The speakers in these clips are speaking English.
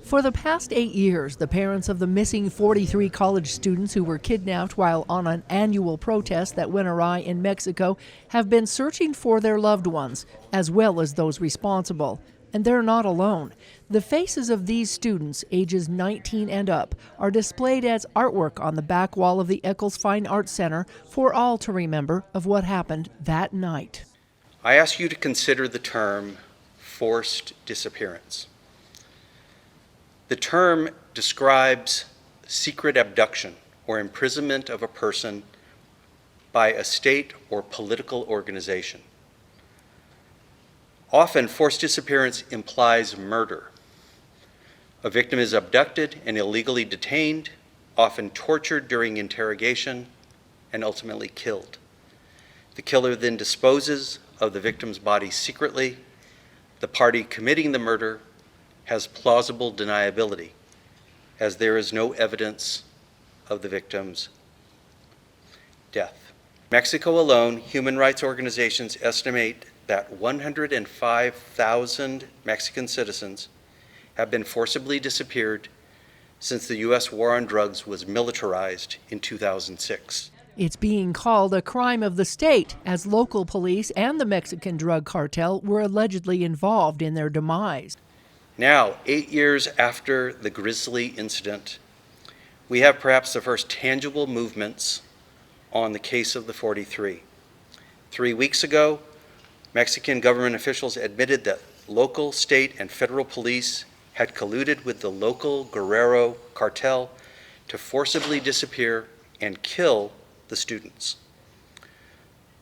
For the past 8 years, the parents of the missing 43 college students who were kidnapped while on an annual protest that went awry in Mexico have been searching for their loved ones, as well as those responsible. And they're not alone. The faces of these students, ages 19 and up, are displayed as artwork on the back wall of the Eccles Fine Arts Center for all to remember of what happened that night. I ask you to consider the term forced disappearance. The term describes secret abduction or imprisonment of a person by a state or political organization. Often, forced disappearance implies murder. A victim is abducted and illegally detained, often tortured during interrogation, and ultimately killed. The killer then disposes of the victim's body secretly. The party committing the murder has plausible deniability, as there is no evidence of the victim's death. Mexico alone, human rights organizations estimate that 105,000 Mexican citizens have been forcibly disappeared since the U.S. war on drugs was militarized in 2006. It's being called a crime of the state, as local police and the Mexican drug cartel were allegedly involved in their demise. Now, 8 years after the grisly incident, we have perhaps the first tangible movements on the case of the 43. 3 weeks ago, Mexican government officials admitted that local, state, and federal police had colluded with the local Guerrero cartel to forcibly disappear and kill the students.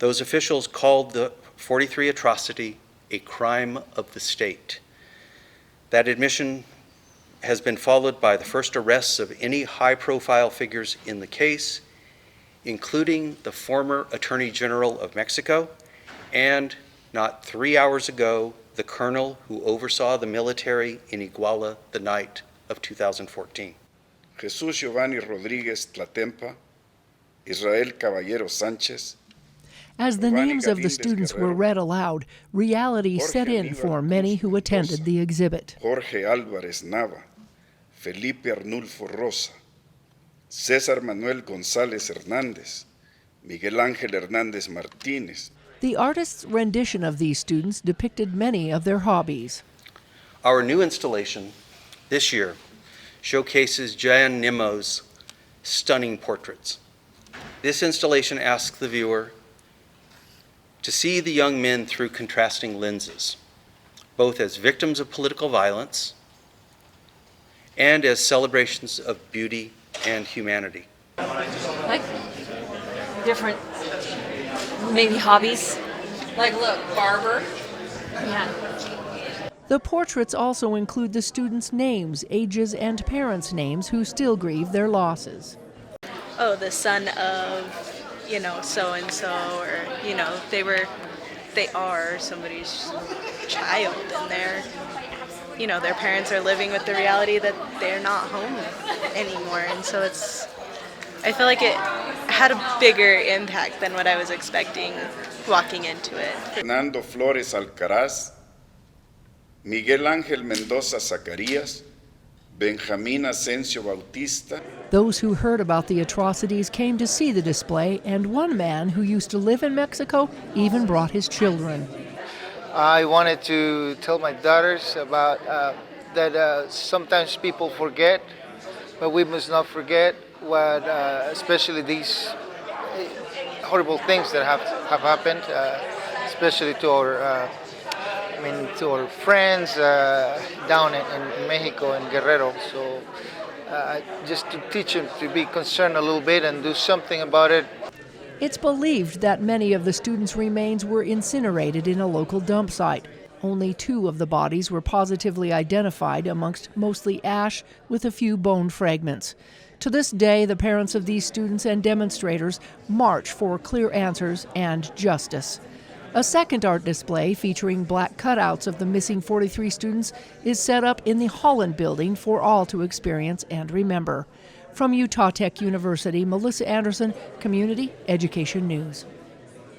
Those officials called the 43 atrocity a crime of the state. That admission has been followed by the first arrests of any high-profile figures in the case, including the former Attorney General of Mexico, and not 3 hours ago, the colonel who oversaw the military in Iguala the night of 2014. Jesús Giovanni Rodríguez Tlatempa, Israel Caballero Sánchez. As the names of the students were read aloud, reality set in for many who attended the exhibit. Jorge Álvarez Nava, Felipe Arnulfo Rosa, César Manuel González Hernández, Miguel Ángel Hernández Martínez. The artist's rendition of these students depicted many of their hobbies. Our new installation this year showcases Jan Nimmo's stunning portraits. This installation asks the viewer to see the young men through contrasting lenses, both as victims of political violence and as celebrations of beauty and humanity. Like different, maybe hobbies. Like, look, barber. Yeah. The portraits also include the students' names, ages, and parents' names who still grieve their losses. Oh, the son of, so-and-so, or, they are somebody's child, and their parents are living with the reality that they're not home anymore. And so I feel like it had a bigger impact than what I was expecting walking into it. Fernando Flores Alcaraz, Miguel Ángel Mendoza Zacarías, Benjamín Asensio Bautista. Those who heard about the atrocities came to see the display, and one man who used to live in Mexico even brought his children. I wanted to tell my daughters about that sometimes people forget, but we must not forget what, especially these horrible things that have happened, especially to our friends down in Mexico and Guerrero. So just to teach them to be concerned a little bit and do something about it. It's believed that many of the students' remains were incinerated in a local dump site. Only 2 of the bodies were positively identified amongst mostly ash with a few bone fragments. To this day, the parents of these students and demonstrators march for clear answers and justice. A second art display featuring black cutouts of the missing 43 students is set up in the Holland building for all to experience and remember. From Utah Tech University, Melissa Anderson, Community Education News.